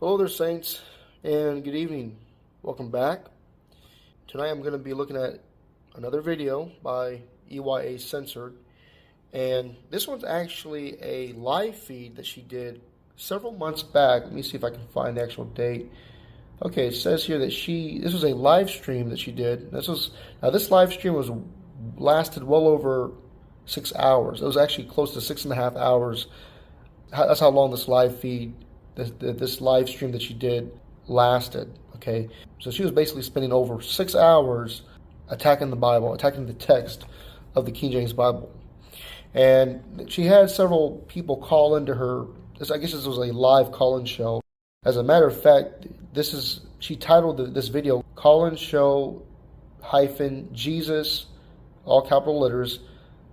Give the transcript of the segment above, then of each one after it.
Hello there, Saints, and good evening. Welcome back. Tonight I'm going to be looking at another video by EYA Censored, and this one's actually a live feed that she did several months back. Let me see if I can find the actual date. Okay, it says here that this was a live stream that she did. This live stream lasted well over 6 hours. It was actually close to 6.5 hours. That's how long this live feed, this live stream that she did lasted. Okay, so she was basically spending over 6 hours attacking the Bible, attacking the text of the King James Bible, and she had several people call into her. I guess this was a live call-in show. As a matter of fact, she titled this video "Call-in Show Jesus," all capital letters,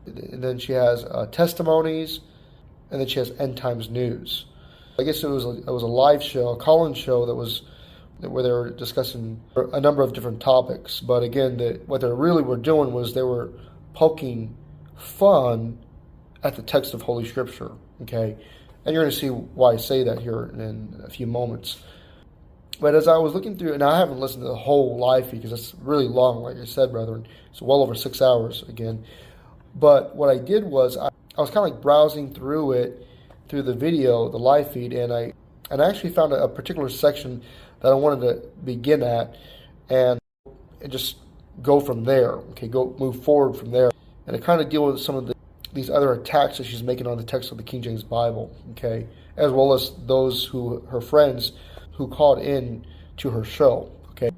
and then she has testimonies, and then she has end times news. I guess it was a live show, a call-in show where they were discussing a number of different topics. But again, what they really were doing was they were poking fun at the text of Holy Scripture. Okay, and you're going to see why I say that here in a few moments. But as I was looking through, and I haven't listened to the whole live feed because it's really long, like I said, brethren. It's well over 6 hours again. But what I did was I was kind of like browsing through the video, the live feed, and I actually found a particular section that I wanted to begin at and just go from there. Okay, move forward from there, and to kind of deal with some of these other attacks that she's making on the text of the King James Bible. Okay, as well as her friends who called in to her show. Okay,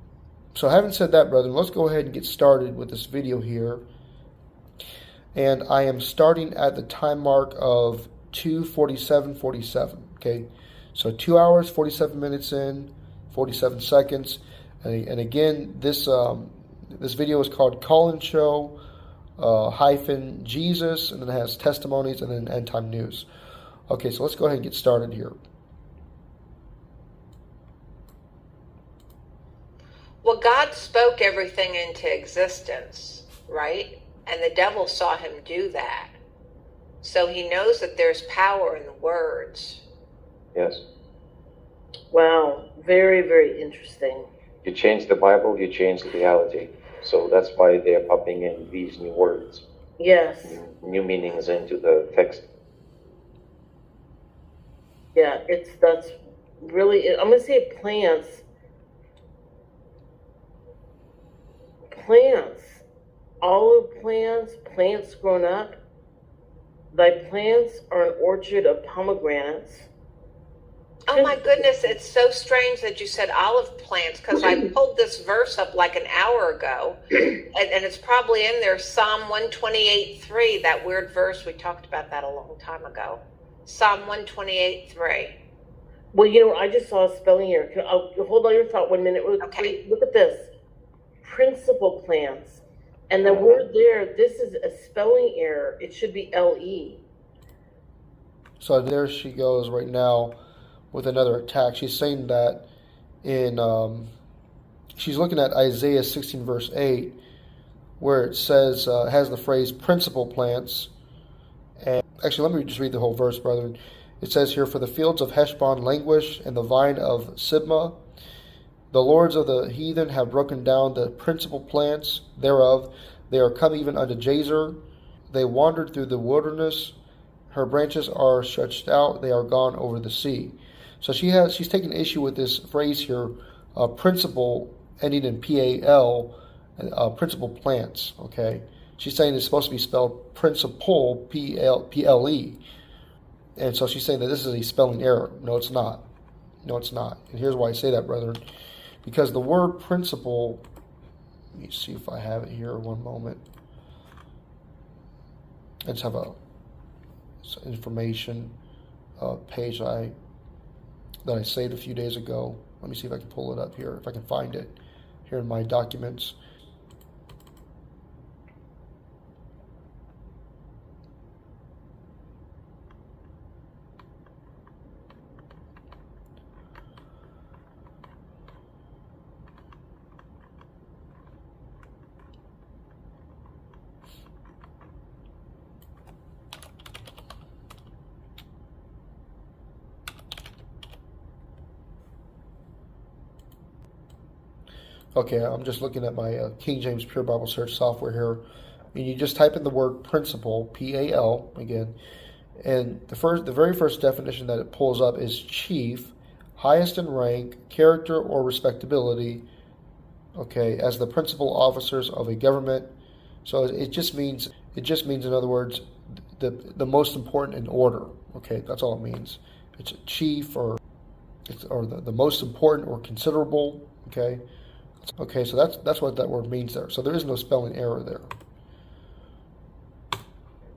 so having said that, brethren, let's go ahead and get started with this video here. And I am starting at the time mark of 2:47:47. Okay, so 2 hours 47 minutes in, 47 seconds, and again, this video is called "Call-in Show Jesus," and then it has testimonies and then end time news. Okay, so let's go ahead and get started here. Well, God spoke everything into existence, right? And the devil saw him do that. So he knows that there's power in the words. Yes. Wow, very, very interesting. You change the Bible, you change the reality. So that's why they're popping in these new words. Yes. New meanings into the text. Yeah, that's really, I'm going to say plants. Olive plants grown up. Thy plants are an orchard of pomegranates. Oh my goodness, it's so strange that you said olive plants, because I pulled this verse up like an hour ago, and it's probably in there, Psalm 128:3, that weird verse. We talked about that a long time ago. Psalm 128:3. Well, I just saw a spelling error. Hold on your thought 1 minute. Okay. Look at this. Principal plants. And the word there, this is a spelling error. It should be L-E. So there she goes right now with another attack. She's saying that she's looking at Isaiah 16 verse 8, where it says, has the phrase principal plants. And actually, let me just read the whole verse, brethren. It says here, "For the fields of Heshbon languish, and the vine of Sibmah. The lords of the heathen have broken down the principal plants thereof. They are come even unto Jazer. They wandered through the wilderness. Her branches are stretched out. They are gone over the sea." So she's taking issue with this phrase here, principal, ending in P-A-L, principal plants. Okay, she's saying it's supposed to be spelled principal, P-L-E, and so she's saying that this is a spelling error. No, it's not. No, it's not. And here's why I say that, brethren. Because the word principle, let me see if I have it here 1 moment. I just have some information page that I saved a few days ago. Let me see if I can pull it up here, if I can find it here in my documents. Okay, I'm just looking at my King James Pure Bible Search software here. And you just type in the word principal, P-A-L, again, and the very first definition that it pulls up is chief, highest in rank, character, or respectability, okay, as the principal officers of a government. So it just means, in other words, the most important in order. Okay, that's all it means. It's a chief or the most important or considerable. Okay, so that's what that word means there. So there is no spelling error there.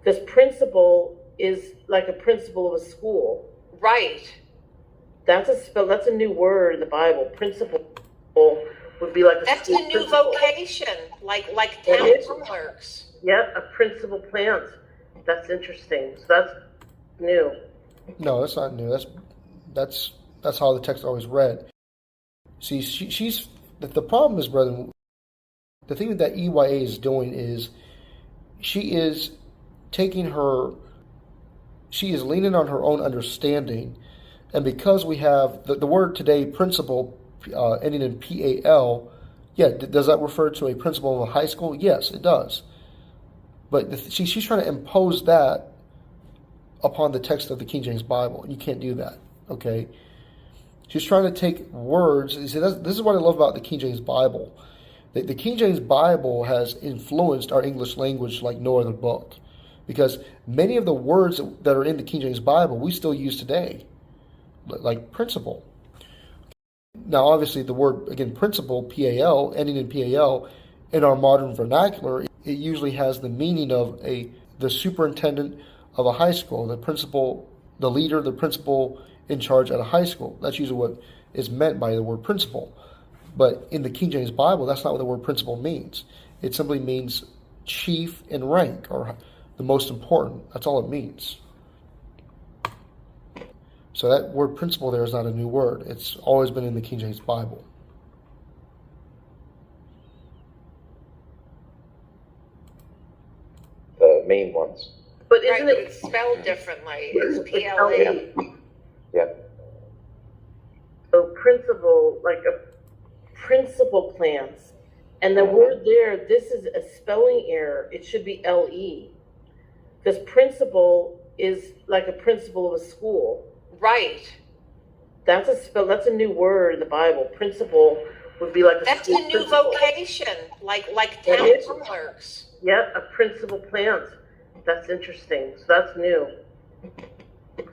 Because principal is like a principal of a school. Right. That's a new word in the Bible. Principal would be like a That's school a new principal. vocation, like town clerks. Yep, a principal plant. That's interesting. So that's new. No, that's not new. That's how the text always read. See, she's the problem is, brethren. The thing that EYA is doing is she is leaning on her own understanding, and because we have the word today, principal, ending in PAL, yeah, does that refer to a principal of a high school? Yes, it does. But she's trying to impose that upon the text of the King James Bible, and you can't do that, okay? She's trying to take words. You see, this is what I love about the King James Bible. The King James Bible has influenced our English language like no other book, because many of the words that are in the King James Bible we still use today, like principle. Now, obviously, the word, again, principle, P-A-L, ending in P-A-L, in our modern vernacular, it usually has the meaning of the superintendent of a high school, the principal, the leader, the principal in charge at a high school. That's usually what is meant by the word principal. But in the King James Bible, that's not what the word principal means. It simply means chief in rank, or the most important. That's all it means. So that word principal there is not a new word. It's always been in the King James Bible. The main ones. But Right, isn't but it? it's spelled differently. It's It's PLA. L-A. Yeah. So principal, like a principal plants. And the word there, this is a spelling error. It should be L-E. Because principal is like a principal of a school. Right. That's a new word in the Bible. Principal would be like a That's school a new principal. vocation, like It town is. clerks. Yep, a principal plant. That's interesting. So that's new.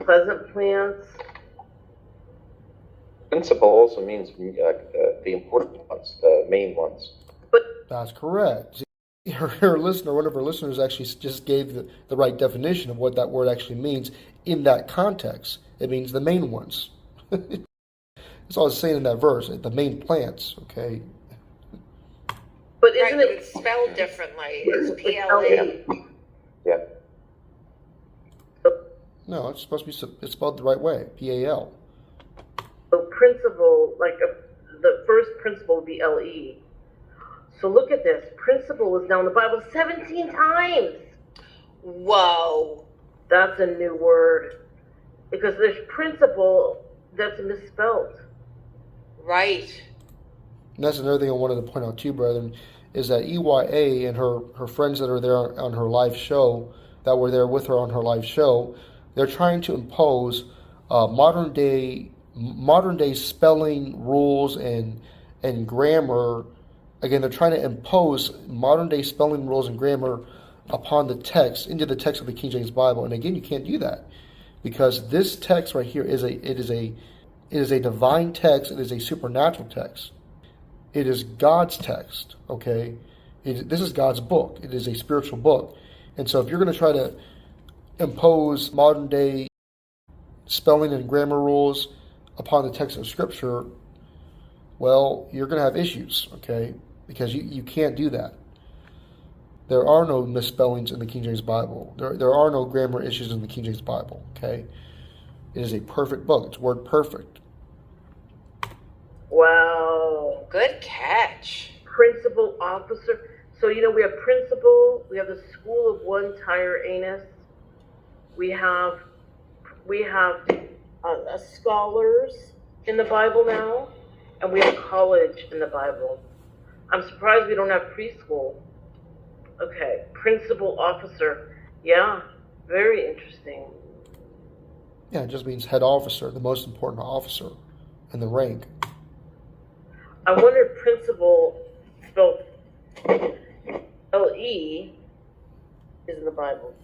Pleasant plants. Principal also means the important ones, the main ones. But That's correct. Her listener, one of her listeners, actually just gave the right definition of what that word actually means in that context. It means the main ones. That's all it's saying in that verse, the main plants, okay? but Right, isn't but it? it's spelled differently. It's It's PLA. L-E. Yeah. No, it's supposed to be, it's spelled the right way, P-A-L. So principal, the first principal would be L-E. So look at this. Principal is now in the Bible 17 times. Whoa. That's a new word. Because there's principal that's misspelled. Right. And that's another thing I wanted to point out too, brethren, is that EYA and her friends that are there on her live show, that were there with her on her live show, they're trying to impose modern day spelling rules and grammar. Again, they're trying to impose modern day spelling rules and grammar upon the text, into the text of the King James Bible. And again, you can't do that, because this text right here is a divine text. It is a supernatural text. It is God's text, okay? This is God's book. It is a spiritual book. And so if you're going to try to impose modern day spelling and grammar rules upon the text of Scripture, well, you're going to have issues, okay? Because you can't do that. There are no misspellings in the King James Bible. There are no grammar issues in the King James Bible, okay? It is a perfect book. It's word perfect. Wow. Good catch. Principal officer. So, we have principal, we have the school of one Tyrannus, we have scholars in the Bible now, and we have college in the Bible. I'm surprised we don't have preschool. Okay, principal officer. Yeah, very interesting. Yeah, it just means head officer, the most important officer in the rank. I wonder if principal spelled L-E is in the Bible.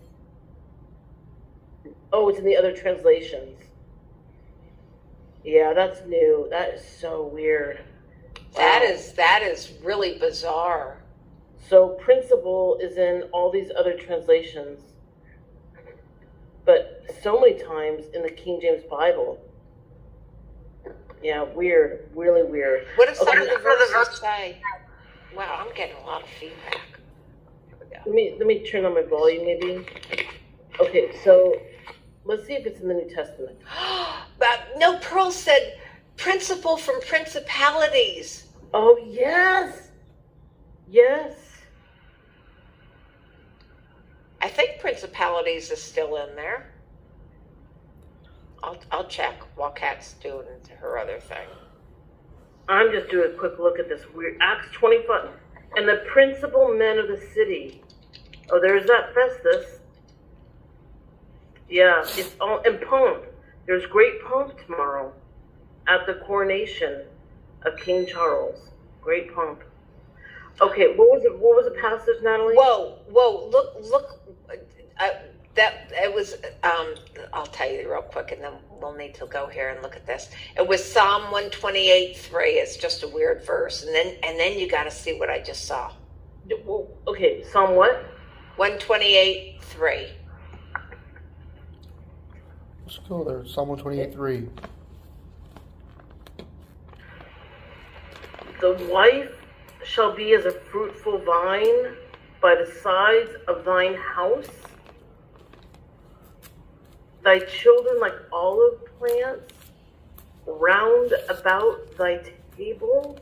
Oh, it's in the other translations. Yeah, that's new. That is so weird. That is really bizarre. So principal is in all these other translations, but so many times in the King James Bible. Yeah, weird, really weird. What if some of the verses say? Wow, I'm getting a lot of feedback. Here we go. Let me turn on my volume, maybe. Okay, so let's see if it's in the New Testament. But no, Pearl said principle from principalities. Oh yes, yes. I think principalities is still in there. I'll check while Kat's doing her other thing. I'm just doing a quick look at this weird Acts 25. And the principal men of the city. Oh, there's that Festus. Yeah, it's all in pomp. There's great pomp tomorrow at the coronation of King Charles. Great pomp. Okay, what was the passage, Natalie? Whoa, look. That it was. I'll tell you real quick, and then we'll need to go here and look at this. It was Psalm 128:3. It's just a weird verse, and then you got to see what I just saw. Okay, Psalm what? 128:3. Let's go there. Psalm 128:3. The wife shall be as a fruitful vine by the sides of thine house, thy children like olive plants round about thy table.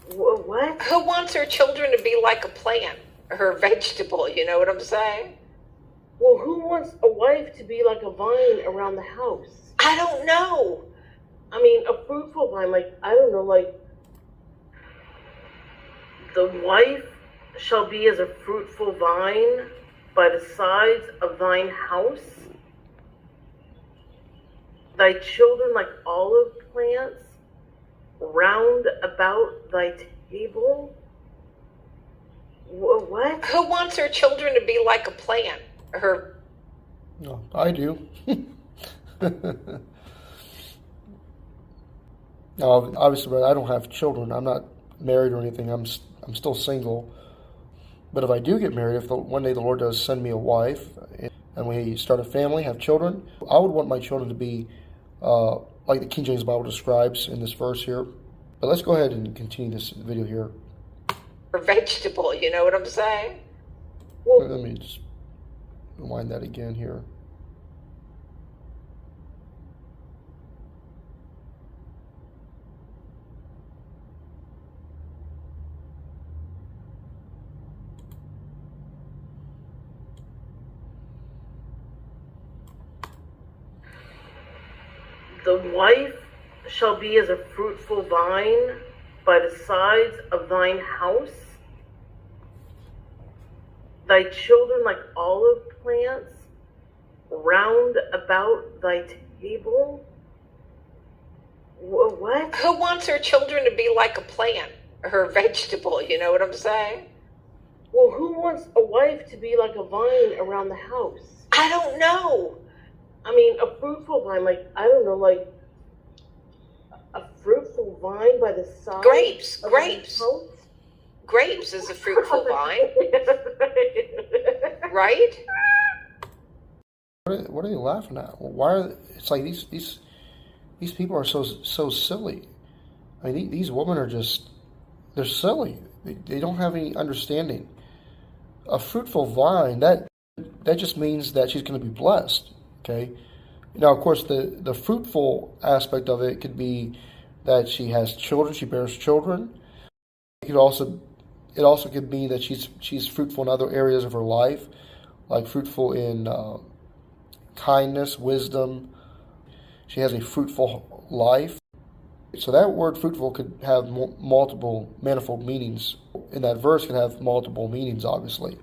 What? Who wants her children to be like a plant, her vegetable? You know what I'm saying? Well, who wants a wife to be like a vine around the house? I don't know. I mean, a fruitful vine, like, I don't know, like, the wife shall be as a fruitful vine by the sides of thine house, thy children like olive plants round about thy table. What? Who wants her children to be like a plant? Her. No, I do. No, obviously, I don't have children. I'm not married or anything. I'm still single. But if I do get married, if one day the Lord does send me a wife and we start a family, have children, I would want my children to be like the King James Bible describes in this verse here. But let's go ahead and continue this video here. Her vegetable, you know what I'm saying? Well, Let me just rewind that again here. the wife shall be as a fruitful vine by the sides of thine house, thy children like olive plants round about thy table. What? Who wants her children to be like a plant, her vegetable? You know what I'm saying? Well, who wants a wife to be like a vine around the house? I don't know. I mean, a fruitful vine, like, I don't know, like a fruitful vine by the side Grapes, of grapes. the house? Grapes is a fruitful vine, right? What are you laughing at? Why are it's like these people are so silly. I mean, these women are they're silly. They don't have any understanding. A fruitful vine, that just means that she's going to be blessed. Okay. Now, of course, the fruitful aspect of it could be that she has children, she bears children. It also could be that she's fruitful in other areas of her life, like fruitful in kindness, wisdom. She has a fruitful life. So that word fruitful could have multiple, manifold meanings. In that verse can have multiple meanings, obviously.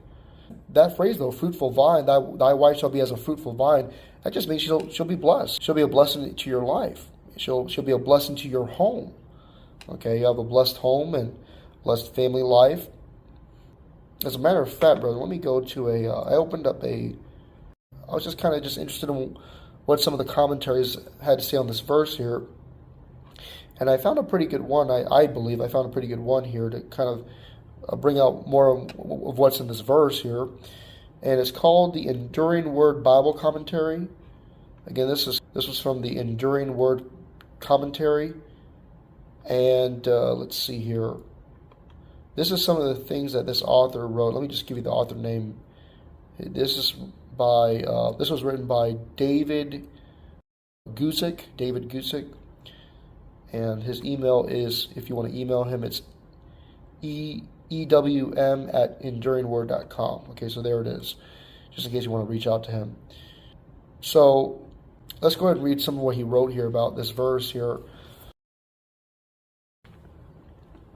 That phrase, though, fruitful vine, thy wife shall be as a fruitful vine, that just means she'll be blessed. She'll be a blessing to your life. She'll be a blessing to your home. Okay, you have a blessed home and blessed family life. As a matter of fact, brother, let me go to I was just kind of interested in what some of the commentaries had to say on this verse here. And I found a pretty good one. I believe I found a pretty good one here to kind of bring out more of what's in this verse here. And it's called the Enduring Word Bible Commentary. Again, this was from the Enduring Word Commentary. And let's see here. This is some of the things that this author wrote. Let me just give you the author name. This was written by David Gusick. And his email is, if you want to email him, it's ewm@enduringword.com. Okay, so there it is, just in case you want to reach out to him. So let's go ahead and read some of what he wrote here about this verse here.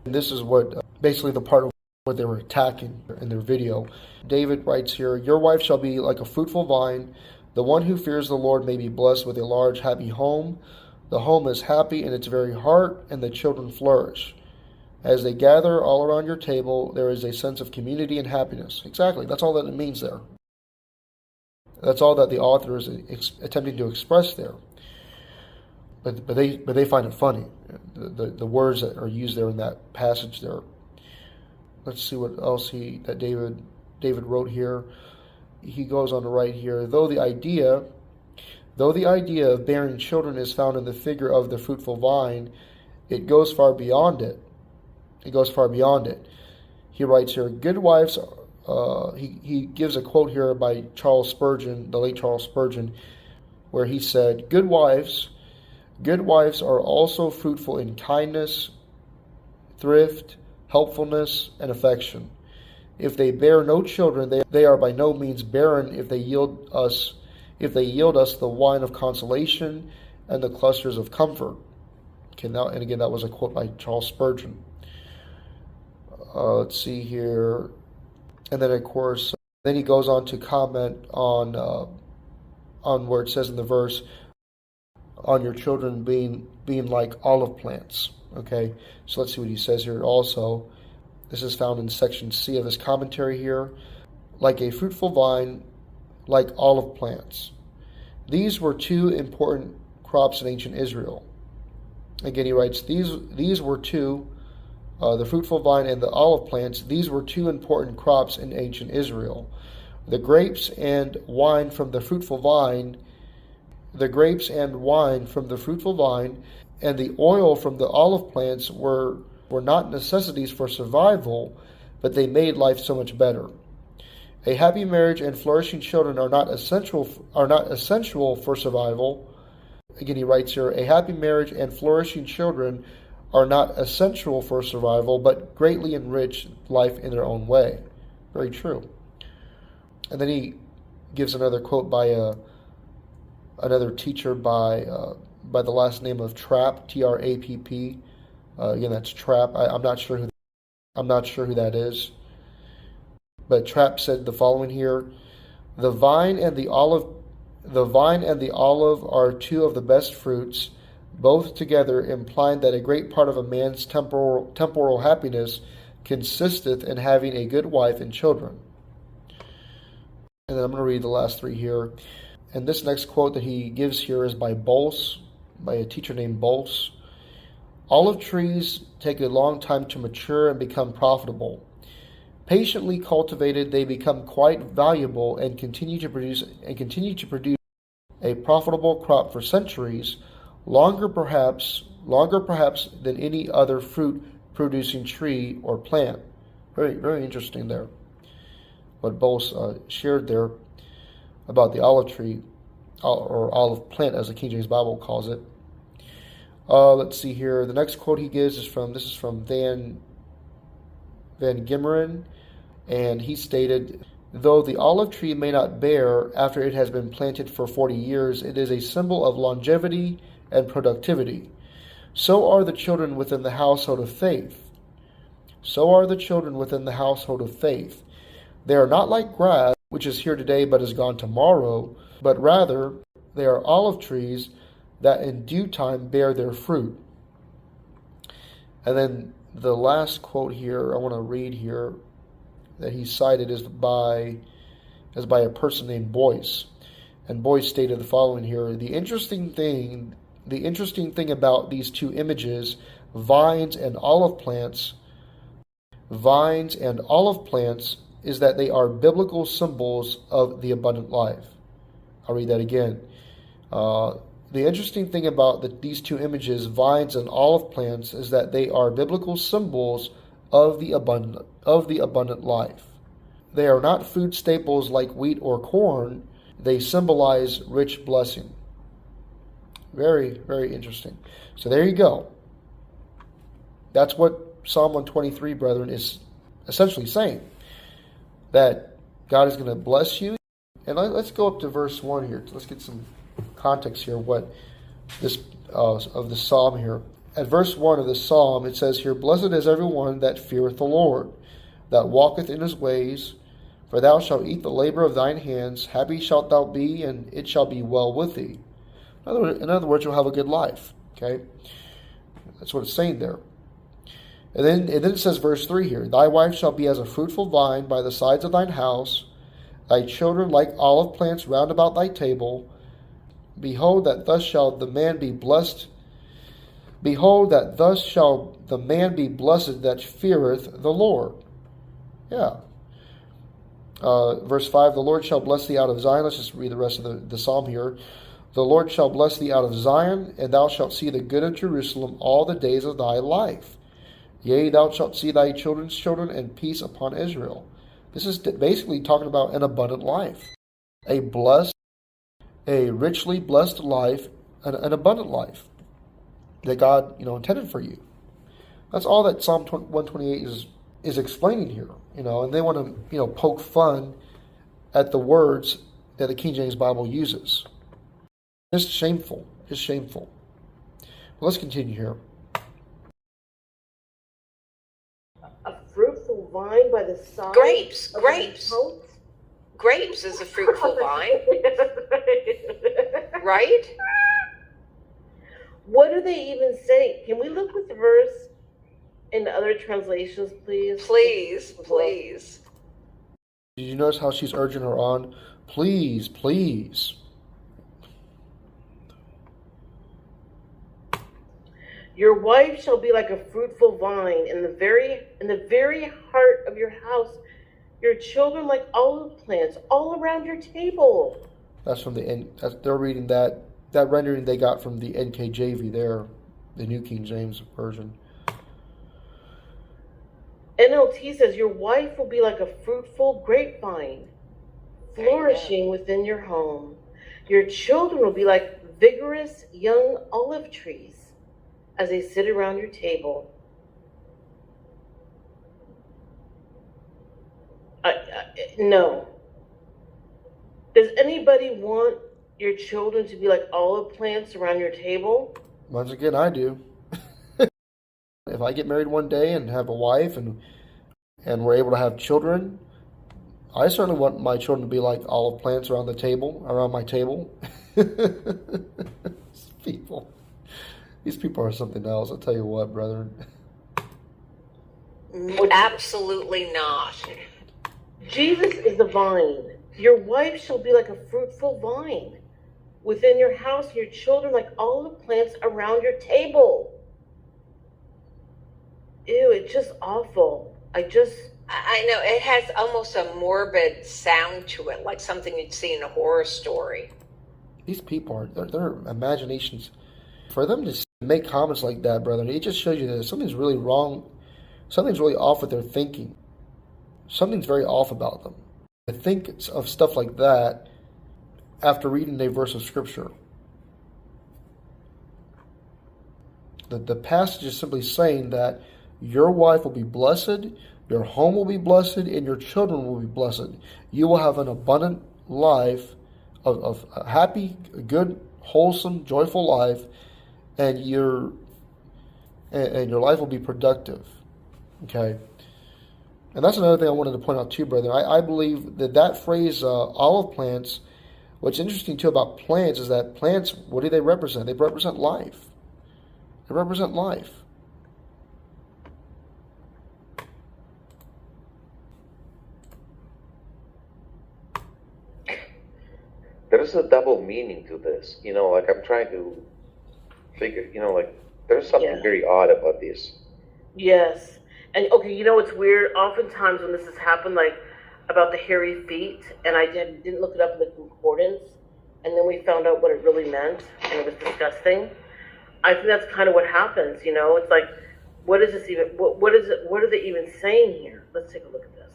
And this is what basically the part of what they were attacking in their video. David writes here, your wife shall be like a fruitful vine. The one who fears the Lord may be blessed with a large, happy home. The home is happy in its very heart, and the children flourish. As they gather all around your table, there is a sense of community and happiness. Exactly, that's all that it means there. That's all that the author is attempting to express there. But they find it funny, the words that are used there in that passage there. Let's see what else that David wrote here. He goes on to write here, though the idea of bearing children is found in the figure of the fruitful vine, it goes far beyond it. He writes here, good wives, he gives a quote here by Charles Spurgeon, the late Charles Spurgeon, where he said, good wives are also fruitful in kindness, thrift, helpfulness, and affection. If they bear no children, they are by no means barren if they yield us the wine of consolation and the clusters of comfort. Okay, now, and again, that was a quote by Charles Spurgeon. Let's see here. And then, of course, then he goes on to comment on where it says in the verse, on your children being like olive plants. Okay, so let's see what he says here also. This is found in section C of his commentary here. Like a fruitful vine, like olive plants. These were two important crops in ancient Israel. Again, he writes, these were two, the fruitful vine and the olive plants, these were two important crops in ancient Israel. The grapes and wine from the fruitful vine, and the oil from the olive plants were not necessities for survival, but they made life so much better. A happy marriage and flourishing children are not essential for survival. Again, he writes here, a happy marriage and flourishing children are not essential for survival, but greatly enrich life in their own way. Very true. And then he gives another quote by another teacher by the last name of Trapp, T-R-A-P-P. Again, that's Trapp. I'm not sure who that is. But Trapp said the following here: the vine and the olive are two of the best fruits, both together implying that a great part of a man's temporal happiness consisteth in having a good wife and children. And then I'm going to read the last three here. And this next quote that he gives here is by Bolse, by a teacher named Bolse. Olive trees take a long time to mature and become profitable. Patiently cultivated, they become quite valuable and continue to produce a profitable crop for centuries, longer perhaps than any other fruit-producing tree or plant. Very, very interesting there. What Bolse shared there about the olive tree, or olive plant as the King James Bible calls it. Let's see here. The next quote he gives is from Van Gimmeren, and he stated, though the olive tree may not bear after it has been planted for 40 years, it is a symbol of longevity and productivity. So are the children within the household of faith. So are the children within the household of faith. They are not like grass, which is here today but is gone tomorrow, but rather they are olive trees that in due time bear their fruit. And then the last quote here I want to read here that he cited is by a person named Boyce. And Boyce stated the following here: the interesting thing about these two images, vines and olive plants, is that they are biblical symbols of the abundant life. I'll read that again. The interesting thing about these two images, vines and olive plants, is that they are biblical symbols of the abundant life. They are not food staples like wheat or corn. They symbolize rich blessing. Very, very interesting. So there you go. That's what Psalm 123, brethren, is essentially saying. That God is going to bless you. And let's go up to verse 1 here. Let's get some context here what this of the psalm here. At verse 1 of the psalm, it says here, "Blessed is everyone that feareth the Lord, that walketh in his ways. For thou shalt eat the labor of thine hands. Happy shalt thou be, and it shall be well with thee." In other words, you'll have a good life. Okay? That's what it's saying there. And then it says, verse 3 here, "Thy wife shall be as a fruitful vine by the sides of thine house, thy children like olive plants round about thy table. Behold, that thus shall the man be blessed. Behold, that thus shall the man be blessed that feareth the Lord." Yeah. Verse 5, "The Lord shall bless thee out of Zion." Let's just read the rest of the psalm here. "The Lord shall bless thee out of Zion, and thou shalt see the good of Jerusalem all the days of thy life. Yea, thou shalt see thy children's children, and peace upon Israel." This is basically talking about an abundant life. A richly blessed life, an abundant life that God, intended for you. That's all that Psalm 128 is explaining here, and they want to, poke fun at the words that the King James Bible uses. Just shameful. Well, let's continue here. A fruitful vine by the side. Grapes. Of the house? Grapes is a fruitful vine, right? What do they even say? Can we look at the verse in other translations, please? Please. Did you notice how she's urging her on? Please. "Your wife shall be like a fruitful vine in the very heart of your house. Your children like olive plants all around your table." That's from they're reading that rendering they got from the NKJV there, the New King James Version. NLT says, "Your wife will be like a fruitful grapevine, flourishing within your home. Your children will be like vigorous young olive trees as they sit around your table." No. Does anybody want your children to be like olive plants around your table? Once again, I do. If I get married one day and have a wife and we're able to have children, I certainly want my children to be like olive plants around my table. These people are something else. I'll tell you what, brethren. Absolutely not. Jesus is the vine. Your wife shall be like a fruitful vine within your house, your children like olive plants around your table. Ew, it's just awful. I know, it has almost a morbid sound to it, like something you'd see in a horror story. These people their imaginations, for them to make comments like that, brother, it just shows you that something's really wrong. Something's really off with their thinking. Something's very off about them. I think of stuff like that after reading a verse of Scripture. The passage is simply saying that your wife will be blessed, your home will be blessed, and your children will be blessed. You will have an abundant life of a happy, good, wholesome, joyful life, and your and your life will be productive. Okay? And that's another thing I wanted to point out too, brother. I believe that phrase, olive plants, what's interesting too about plants is that plants, what do they represent? They represent life. They represent life. There's a double meaning to this. Like I'm trying to figure, like there's something very odd about this. Yes. And okay, you know what's weird? Oftentimes when this has happened, like about the hairy feet, and I didn't look it up in the concordance, and then we found out what it really meant, and it was disgusting. I think that's kind of what happens, It's like, what is this even? What is it? What are they even saying here? Let's take a look at this.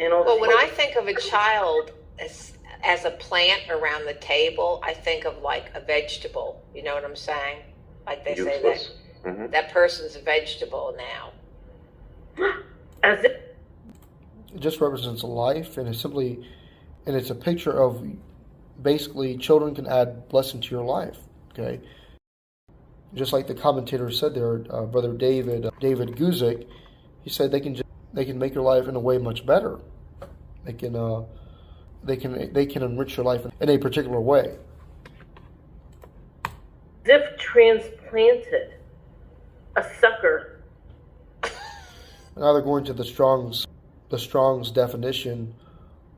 And well, when I think of a child as a plant around the table, I think of like a vegetable. You know what I'm saying? Like they say that. Mm-hmm. That person's a vegetable now. As it just represents life, and it's a picture of basically children can add blessing to your life. Okay, just like the commentator said there, Brother David Guzik, he said they can make your life in a way much better. They can enrich your life in a particular way. If transplanted. A sucker. Now they're going to the Strong's definition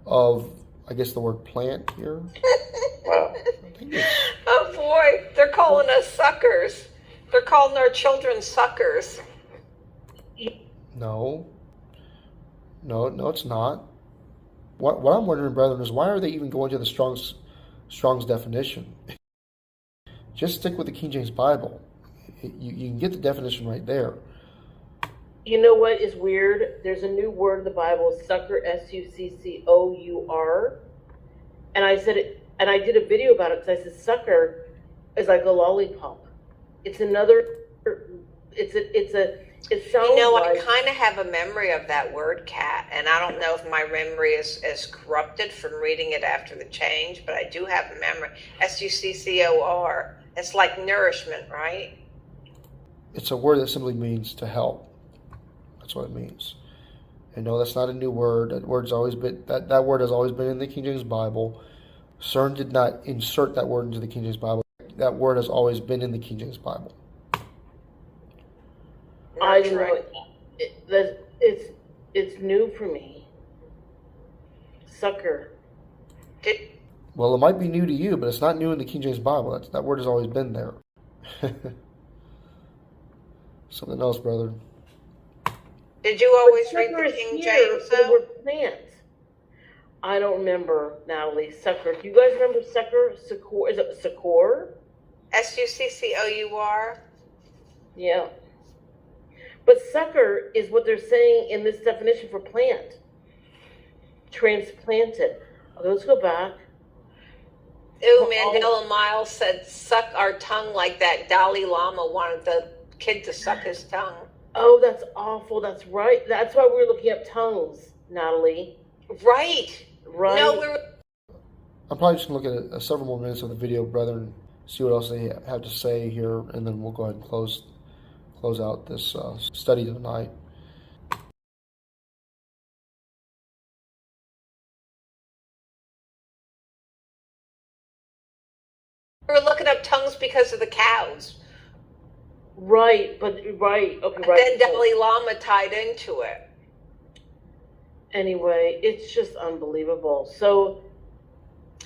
of, I guess, the word plant here. Wow. Oh boy, they're calling us suckers. They're calling our children suckers. No, it's not. What I'm wondering, brethren, is why are they even going to the Strong's definition? Just stick with the King James Bible. You can get the definition right there. You know what is weird? There's a new word in the Bible, succor, succor. And I said it, and I did a video about it because I said sucker is like a lollipop. It's another. It sounds. I kind of have a memory of that word, Kat, and I don't know if my memory is corrupted from reading it after the change, but I do have a memory. succor. It's like nourishment, right? It's a word that simply means to help. That's what it means. And no, that's not a new word. That word has always been in the King James Bible. CERN did not insert that word into the King James Bible. That word has always been in the King James Bible. I know it's new for me. Sucker. Well, it might be new to you, but it's not new in the King James Bible. That word has always been there. Something else, brother. Did you always read the King James, though? Plant. I don't remember, Natalie. Sucker. Do you guys remember sucker? Succor? Is it succor? succor? Yeah. But sucker is what they're saying in this definition for plant. Transplanted. Okay, let's go back. Ooh, Mandela Miles said, suck our tongue like that Dalai Lama wanted the kid to suck his tongue. Oh, that's awful. That's right. That's why we were looking up tongues, Natalie. Right. No, I'm probably just going to look at several more minutes of the video, brother, and see what else they have to say here, and then we'll go ahead and close out this study tonight. We were looking up tongues because of the cows. Right, okay, right. Then Dalai Lama tied into it. Anyway, it's just unbelievable. So,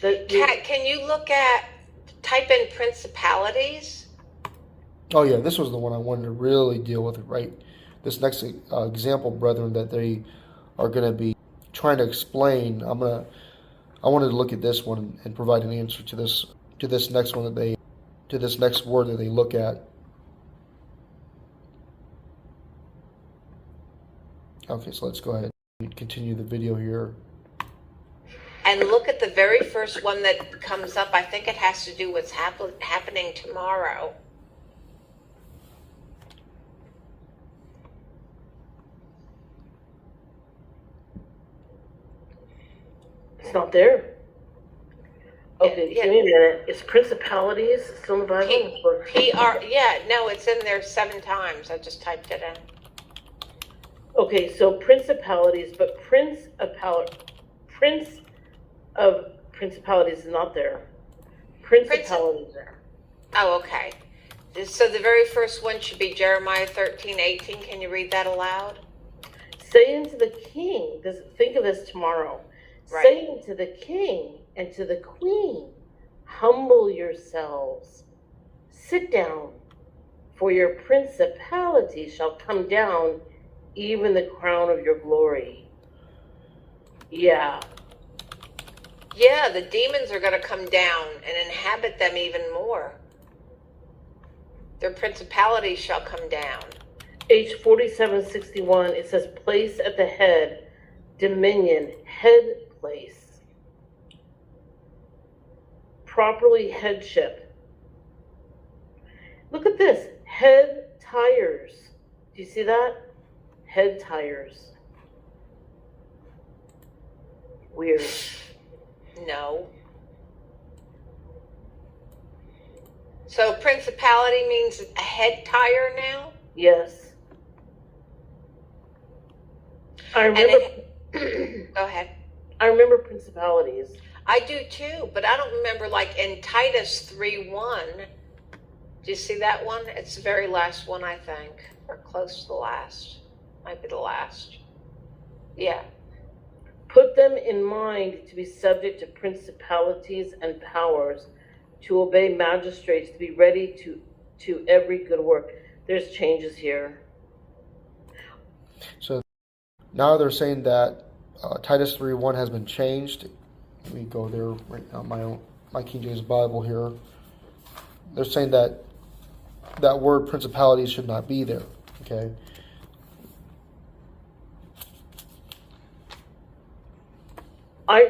Kat, can you type in principalities? Oh yeah, this was the one I wanted to really deal with, right? This next example, brethren, that they are going to be trying to explain. I wanted to look at this one and provide an answer to this next one to this next word that they look at. Okay, so let's go ahead and continue the video here. And look at the very first one that comes up. I think it has to do with what's happening tomorrow. It's not there. Okay, Yeah, give me a minute. Is principalities still in the Bible? yeah, no, it's in there 7 times. I just typed it in. Okay, so principalities, but prince of principalities is not there. Principalities there. Oh, okay. So the very first one should be Jeremiah 13:18. Can you read that aloud? Saying to the king, think of this tomorrow. Right. Saying to the king and to the queen, humble yourselves, sit down, for your principality shall come down, even the crown of your glory. Yeah. Yeah, the demons are going to come down and inhabit them even more. Their principality shall come down. H 4761, it says place at the head, dominion, head place. Properly headship. Look at this, head tires. Do you see that? Head tires. Weird. No. So principality means a head tire now? Yes. I remember. Go ahead. I remember principalities. I do too, but I don't remember, like in Titus 3:1. Do you see that one? It's the very last one, I think, or close to the last. Might be the last. Yeah. Put them in mind to be subject to principalities and powers, to obey magistrates, to be ready to every good work. There's changes here. So now they're saying that Titus 3:1 has been changed. Let me go there right now. My King James Bible here. They're saying that that word principalities should not be there. Okay.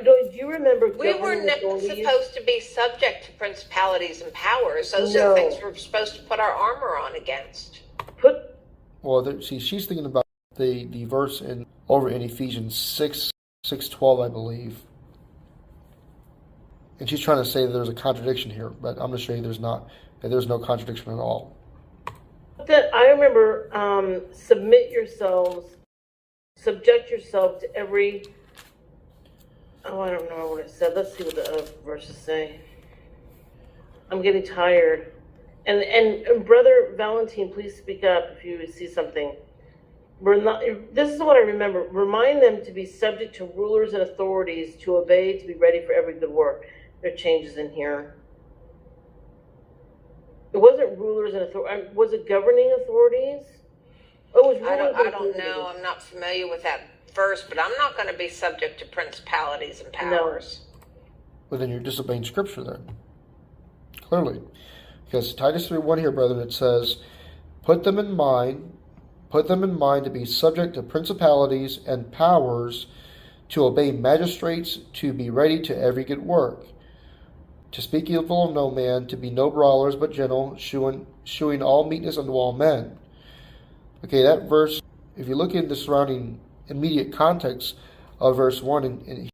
Do you remember? We were never supposed to be subject to principalities and powers. Those are the things we're supposed to put our armor on against. Well, see, she's thinking about the verse over in Ephesians 6:12, I believe. And she's trying to say that there's a contradiction here, but I'm going to show you there's no contradiction at all. I remember subject yourself to every. Oh, I don't know what it said. Let's see what the other verses say. I'm getting tired. And Brother Valentine, please speak up if you see something. This is what I remember. Remind them to be subject to rulers and authorities, to obey, to be ready for every good work. There are changes in here. It wasn't rulers and authorities. Was it governing authorities? Oh, it was rulers I don't know. I'm not familiar with that verse, but I'm not going to be subject to principalities and powers. No. Well, then you're disobeying Scripture then. Clearly. Because Titus 3:1 here, brethren, it says, put them in mind to be subject to principalities and powers, to obey magistrates, to be ready to every good work, to speak evil of no man, to be no brawlers but gentle, shewing all meekness unto all men. Okay, that verse, if you look in the surrounding immediate context of verse 1 and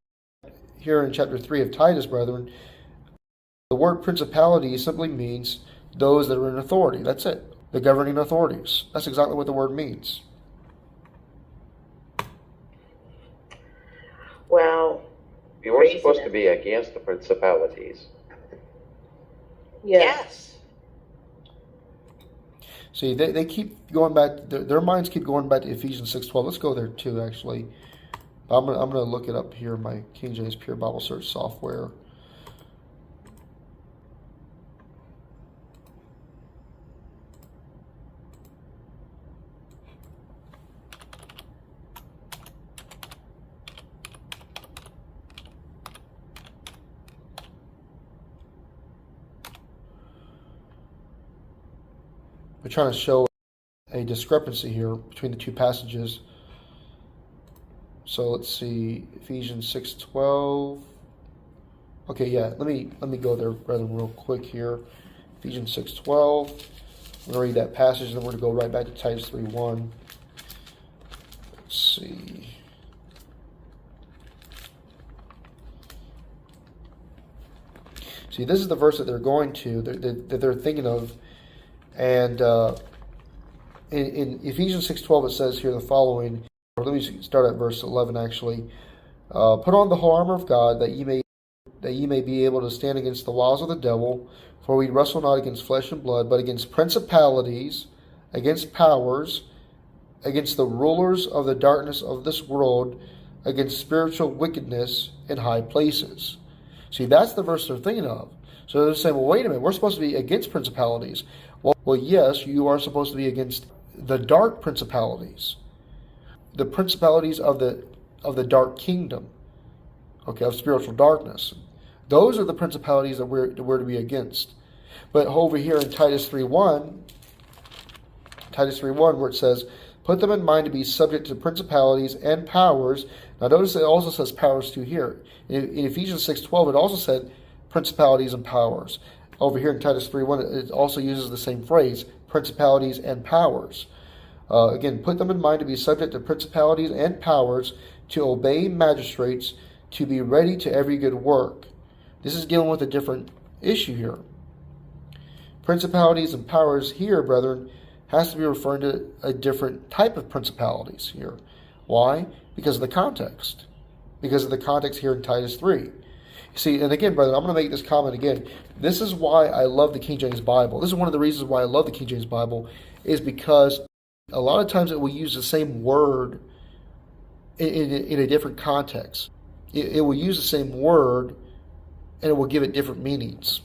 here in chapter 3 of Titus, brethren, the word principality simply means those that are in authority. That's it. The governing authorities. That's exactly what the word means. Wow. You were supposed to be against the principalities. Yes. See, they keep going back. Their minds keep going back to Ephesians 6:12. Let's go there too, actually. I'm gonna look it up here in my King James Pure Bible Search software. We're trying to show a discrepancy here between the two passages. So let's see, Ephesians 6:12. Okay, yeah, let me go there rather real quick here. Ephesians 6:12. I'm gonna read that passage, and then we're gonna go right back to Titus 3:1. Let's see. See, this is the verse that they're going to, that they're thinking of. And in Ephesians 6:12, it says here the following. Or let me start at verse 11, actually. Put on the whole armor of God, that ye may be able to stand against the wiles of the devil. For we wrestle not against flesh and blood, but against principalities, against powers, against the rulers of the darkness of this world, against spiritual wickedness in high places. See, that's the verse they're thinking of. So they're saying, well, wait a minute, we're supposed to be against principalities. Well, yes, you are supposed to be against the dark principalities, the principalities of the dark kingdom, okay, of spiritual darkness. Those are the principalities that we're to be against. But over here in Titus 3:1, where it says, put them in mind to be subject to principalities and powers. Now notice it also says powers too here. In Ephesians 6:12, it also said principalities and powers. Over here in Titus 3:1, it also uses the same phrase, principalities and powers. Again, put them in mind to be subject to principalities and powers, to obey magistrates, to be ready to every good work. This is dealing with a different issue here. Principalities and powers here, brethren, has to be referring to a different type of principalities here. Why? Because of the context. Because of the context here in Titus 3. See, and again, brethren, I'm going to make this comment again. This is why I love the King James Bible. This is one of the reasons why I love the King James Bible, is because a lot of times it will use the same word in a different context. It will use the same word and it will give it different meanings.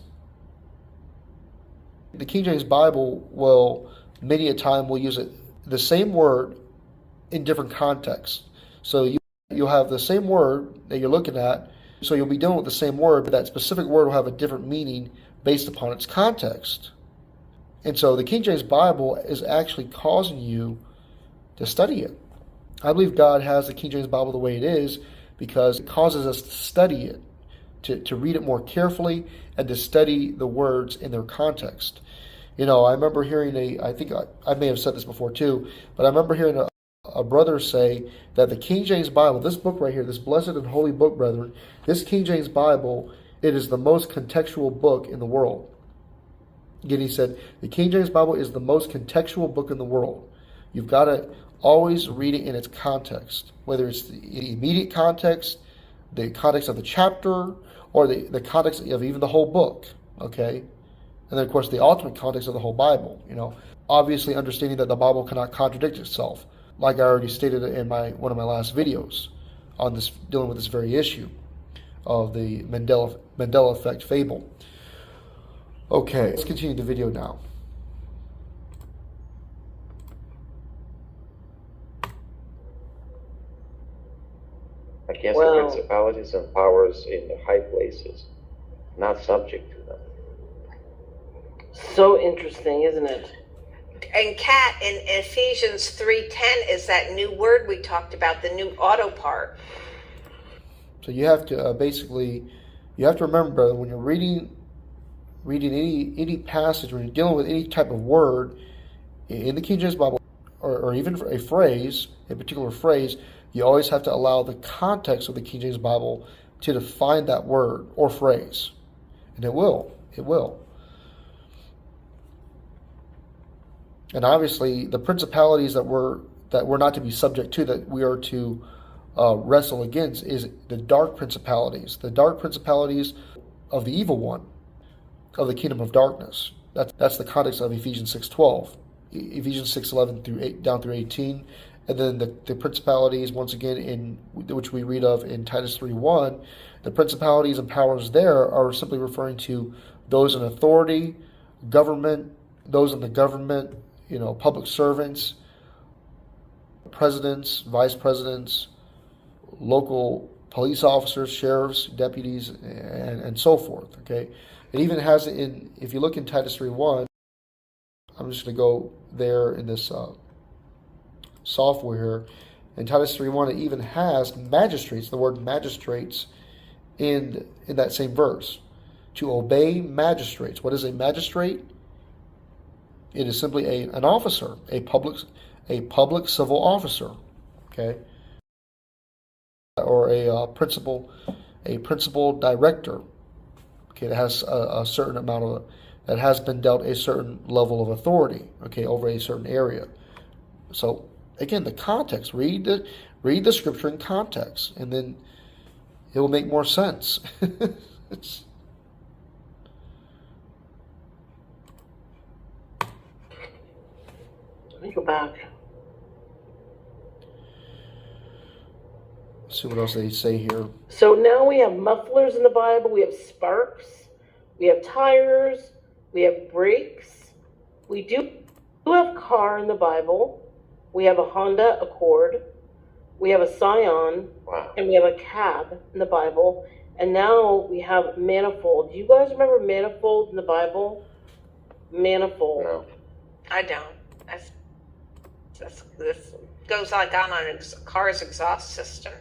The King James Bible will, many a time, will use the same word in different contexts. So you'll have the same word that you're looking at, so you'll be dealing with the same word, but that specific word will have a different meaning based upon its context. And so the King James Bible is actually causing you to study it. I believe God has the King James Bible the way it is because it causes us to study it, to read it more carefully, and to study the words in their context. You know, I remember hearing I think I may have said this before too, but I remember hearing a brother say that the King James Bible, this book right here, this blessed and holy book, brethren, this King James Bible, it is the most contextual book in the world. Again, he said, the King James Bible is the most contextual book in the world. You've got to always read it in its context, whether it's the immediate context, the context of the chapter, or the context of even the whole book, okay? And then, of course, the ultimate context of the whole Bible, you know. Obviously understanding that the Bible cannot contradict itself, like I already stated in one of my last videos on this, dealing with this very issue of the Mandela effect fable. Okay, let's continue the video now. Against the principalities and powers in the high places, not subject to them. So interesting, isn't it? And Kat, in Ephesians 3:10 is that new word we talked about, the new auto part. So you have to you have to remember, brother, when you're reading any passage, when you're dealing with any type of word in the King James Bible, or even a particular phrase, you always have to allow the context of the King James Bible to define that word or phrase. And it will. And obviously, the principalities that we're not to be subject to, that we are to wrestle against, is the dark principalities of the evil one, of the kingdom of darkness. That's the context of Ephesians 6:12, Ephesians 6:11 down through 18, and then the principalities, once again, which we read of in Titus 3:1, the principalities and powers there are simply referring to those in authority, government, those in the government, you know, public servants, presidents, vice presidents, local police officers, sheriffs, deputies, and so forth. Okay, it even has if you look in Titus 3:1, I'm just going to go there in this software here. In Titus 3:1, it even has magistrates, the word magistrates, in that same verse. To obey magistrates. What is a magistrate? It is simply an officer, a public civil officer, okay, or a principal director, Okay, that has a certain amount of, that has been dealt a certain level of authority, okay, over a certain area. So again, the context, read the scripture in context, and then it will make more sense. It's, let me go back. let's see what else they say here. So now we have mufflers in the Bible, we have sparks, we have tires, we have brakes. We do have car in the Bible. We have a Honda Accord. We have a Scion. Wow. And we have a cab in the Bible. And now we have manifold. Do you guys remember manifold in the Bible? Manifold. No. I don't. This goes like on a car's exhaust system.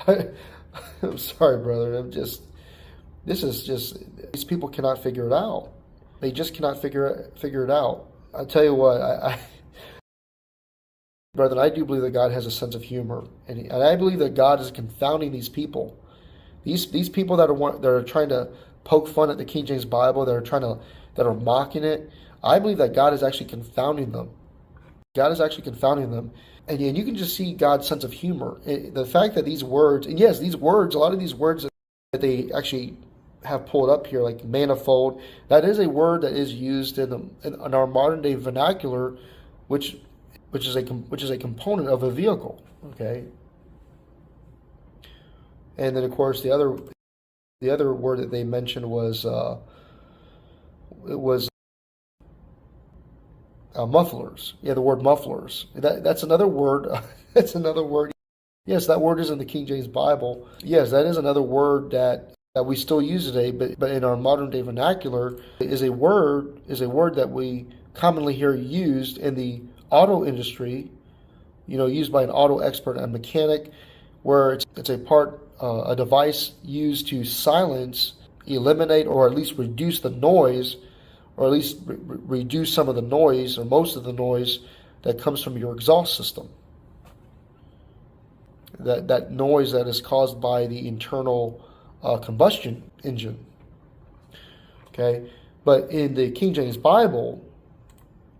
I'm sorry, brother. These people cannot figure it out. They just cannot figure it out. I tell you what, brother, I do believe that God has a sense of humor, and I believe that God is confounding these people. These people that are trying to poke fun at the King James Bible, that are mocking it. I believe that God is actually confounding them. God is actually confounding them. And you can just see God's sense of humor. The fact that these words, and yes, these words, a lot of these words that they actually have pulled up here, like manifold, that is a word that is used in our modern day vernacular, which is a component of a vehicle. Okay. And then of course the other word that they mentioned was mufflers. Yeah, the word mufflers. That's another word. That's another word. Yes, that word is in the King James Bible. Yes, that is another word that we still use today, but in our modern day vernacular is a word that we commonly hear used in the auto industry, used by an auto expert, a mechanic, where it's a device used to silence, eliminate, or at least reduce the noise, or at least reduce some of the noise or most of the noise that comes from your exhaust system. That noise that is caused by the internal combustion engine. Okay, but in the King James Bible,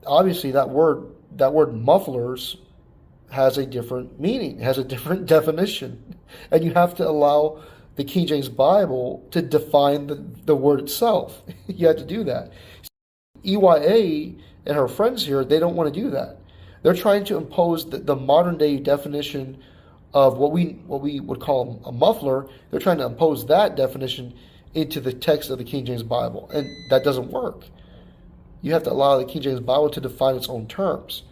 obviously that word mufflers has a different meaning, has a different definition, and you have to allow the King James Bible to define the word itself. You have to do that. EYA and her friends here, they don't want to do that. They're trying to impose the modern day definition of what we would call a muffler. They're trying to impose that definition into the text of the King James Bible, and that doesn't work. You have to allow the King James Bible to define its own terms.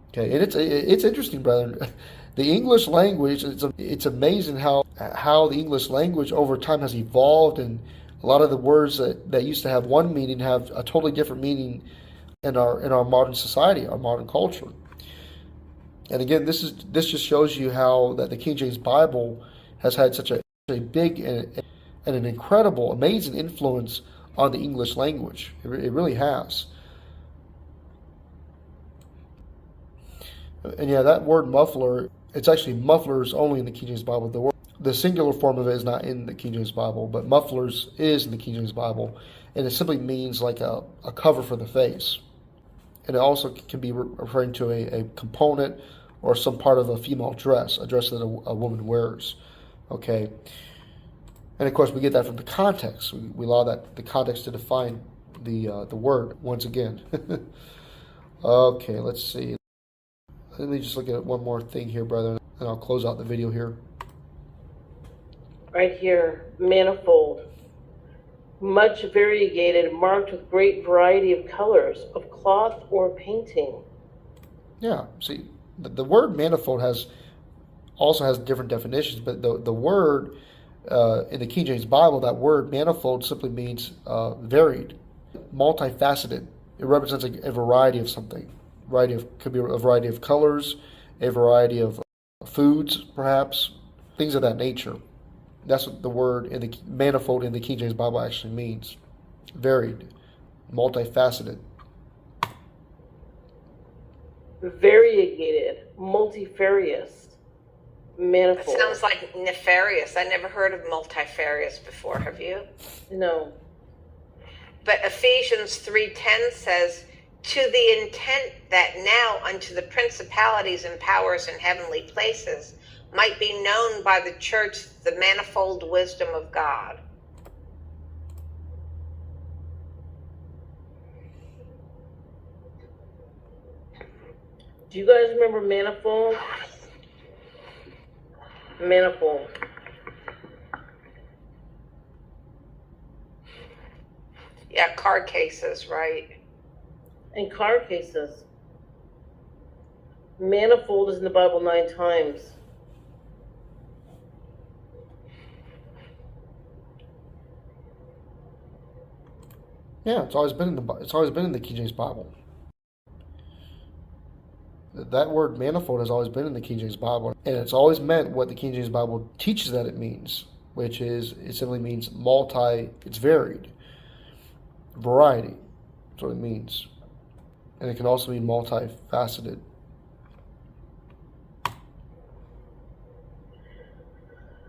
Okay, and it's interesting, brethren. The English language, it's amazing how the English language over time has evolved, and a lot of the words that used to have one meaning have a totally different meaning in our modern society, our modern culture. And again, this just shows you how that the King James Bible has had such a big and an incredible, amazing influence on the English language. It really has. And yeah, that word muffler, it's actually mufflers only in the King James Bible. The singular form of it is not in the King James Bible, but mufflers is in the King James Bible, and it simply means like a cover for the face. And it also can be referring to a component or some part of a female dress, a dress that a woman wears. Okay. And of course, we get that from the context. We allow the context to define the word once again. Okay, let's see. Let me just look at one more thing here, brother, and I'll close out the video here. Right here, manifold. Much variegated, marked with great variety of colors, of cloth or painting. Yeah, see, the word manifold also has different definitions, but the word in the King James Bible, that word manifold simply means varied, multifaceted. It represents a variety of something. Could be a variety of colors, a variety of foods, perhaps, things of that nature. That's what the word in the manifold in the King James Bible actually means. Varied, multifaceted. Variegated, multifarious. Manifold. It sounds like nefarious. I never heard of multifarious before. Have you? No. But Ephesians 3:10 says, to the intent that now unto the principalities and powers in heavenly places might be known by the church the manifold wisdom of God. Do you guys remember manifold? Manifold. Yeah, car cases, right? And car cases. Manifold is in the Bible 9 times. Yeah, it's always been in the King James Bible. That word manifold has always been in the King James Bible, and it's always meant what the King James Bible teaches that it means, which is it simply means it's varied. Variety. That's what it means. And it can also mean multifaceted.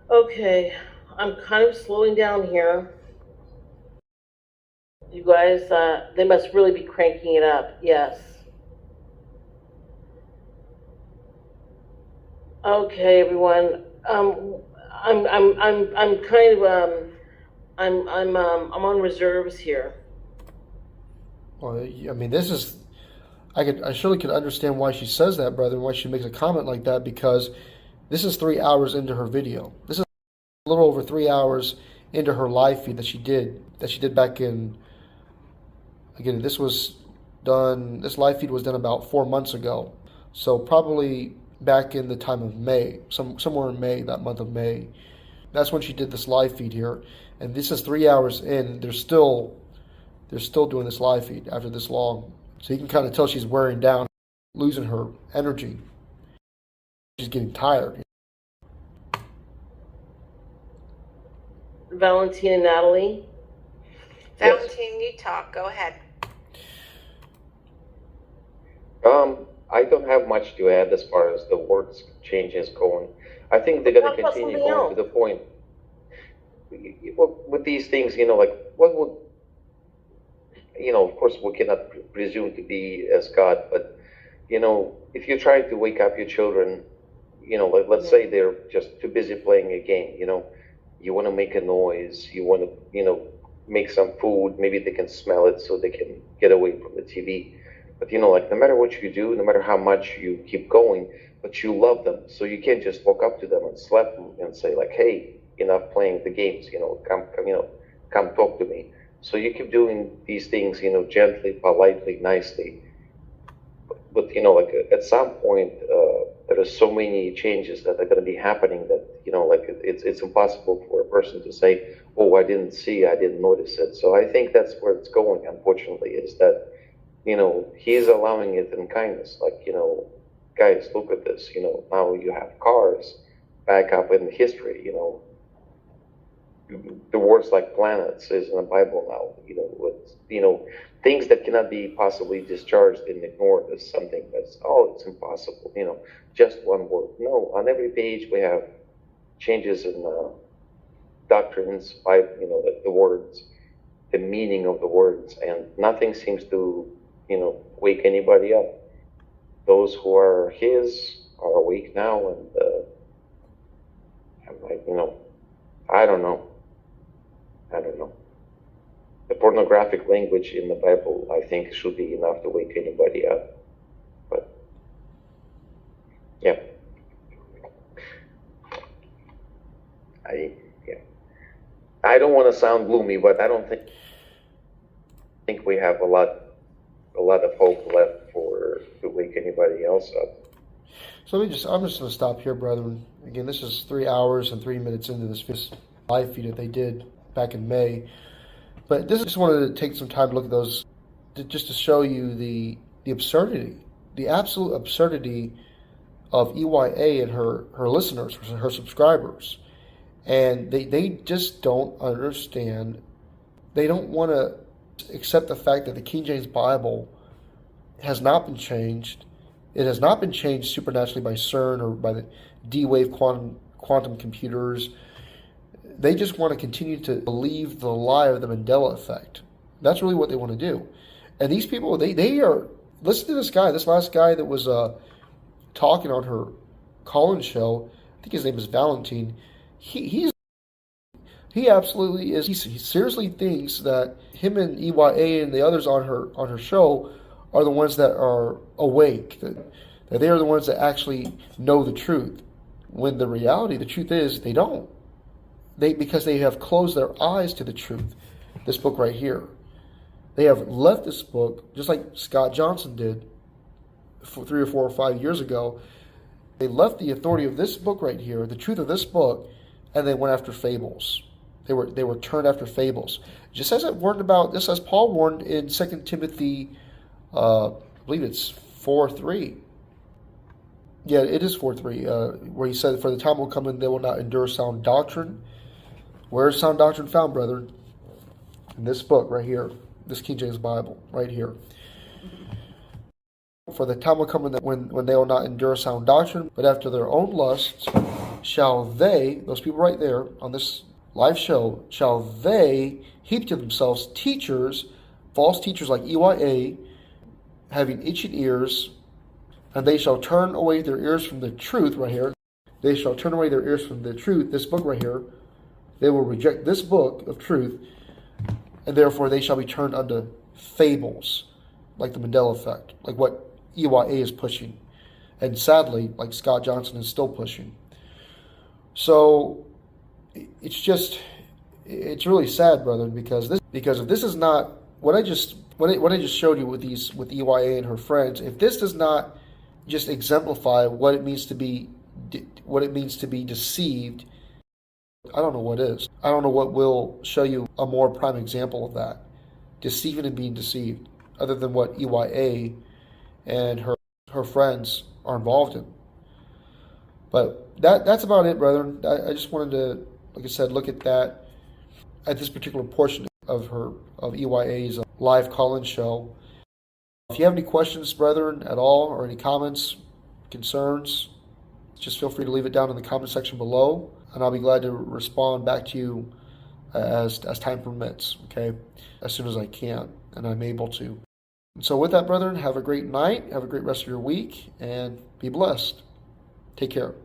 Okay, I'm kind of slowing down here. You guys, they must really be cranking it up. Yes. Okay, everyone. I'm on reserves here. Well, I mean, I surely could understand why she says that, brother, and why she makes a comment like that, because this is 3 hours into her video. This is a little over 3 hours into her live feed that she did back in, again, this live feed was done about 4 months ago. So probably back in the time of May, somewhere in May, that month of May. That's when she did this live feed here. And this is 3 hours in. They're still doing this live feed after this long. So you can kind of tell she's wearing down, losing her energy. She's getting tired. Valentine and Natalie. Valentine, you talk. Go ahead. I don't have much to add as far as the words changes going. I think they're going to continue going to the point. With these things, like what would, of course we cannot presume to be as God, but, if you're trying to wake up your children, like let's say they're just too busy playing a game, you want to make a noise, you want to, make some food, maybe they can smell it so they can get away from the TV. But like no matter what you do, no matter how much you keep going, but you love them, so you can't just walk up to them and slap them and say like, "Hey, enough playing the games, come talk to me." So you keep doing these things, gently, politely, nicely. But like at some point, there are so many changes that are going to be happening that like it's impossible for a person to say, "Oh, I didn't notice it." So I think that's where it's going. Unfortunately, is that he's allowing it in kindness. Like, guys, look at this. Now you have cars back up in history. The words like planets is in the Bible now. With things that cannot be possibly discharged and ignored as something that's it's impossible. Just one word. No, on every page we have changes in doctrines by the words, the meaning of the words, and nothing seems to wake anybody up. Those who are his are awake now, and I'm like, I don't know. The pornographic language in the Bible, I think, should be enough to wake anybody up. But yeah, I don't want to sound gloomy, but I don't think we have a lot of hope left to wake anybody else up. So I'm just going to stop here, brethren. Again, this is 3 hours and 3 minutes into this live feed that they did back in May. But I just wanted to take some time to look at those, just to show you the absurdity, the absolute absurdity of EYA and her listeners, her subscribers. And they just don't understand. They don't want to accept the fact that the King James Bible has not been changed, It has not been changed supernaturally by CERN or by the D-wave quantum computers. They just want to continue to believe the lie of the Mandela effect. That's really what they want to do. And these people, they are, listen to this guy, this last guy that was talking on her call-in show. I think his name is Valentine. He absolutely is. He seriously thinks that him and EYA and the others on her show are the ones that are awake, that they are the ones that actually know the truth. When the reality, the truth is, they don't. Because they have closed their eyes to the truth. This book right here. They have left this book, just like Scott Johnson did 3 or 4 or 5 years ago. They left the authority of this book right here, the truth of this book, and they went after fables. They were turned after fables. Just as it warned about, just as Paul warned in 2 Timothy, I believe it's 4:3. Yeah, it is 4:3, where he said, "For the time will come and they will not endure sound doctrine." Where is sound doctrine found, brethren? In this book right here, this King James Bible right here. "For the time will come when they will not endure sound doctrine, but after their own lusts shall they," those people right there on this live show, "shall they heap to themselves teachers, false teachers like EYA, having itching ears, and they shall turn away their ears from the truth," right here. They shall turn away their ears from the truth, this book right here. They will reject this book of truth, and therefore they shall be turned unto fables, like the Mandela effect, like what EYA is pushing, and sadly, like Scott Johnson is still pushing. So it's really sad, brethren, because if this is not what I just showed you with EYA and her friends, if this does not just exemplify what it means to be deceived, I don't know what is. I don't know what will show you a more prime example of that, deceiving and being deceived, other than what EYA and her friends are involved in. But that's about it, brethren. I just wanted to, like I said, look at this particular portion of EYA's live call-in show. If you have any questions, brethren, at all, or any comments, concerns, just feel free to leave it down in the comment section below, and I'll be glad to respond back to you as time permits, okay, as soon as I can, and I'm able to. And so with that, brethren, have a great night, have a great rest of your week, and be blessed. Take care.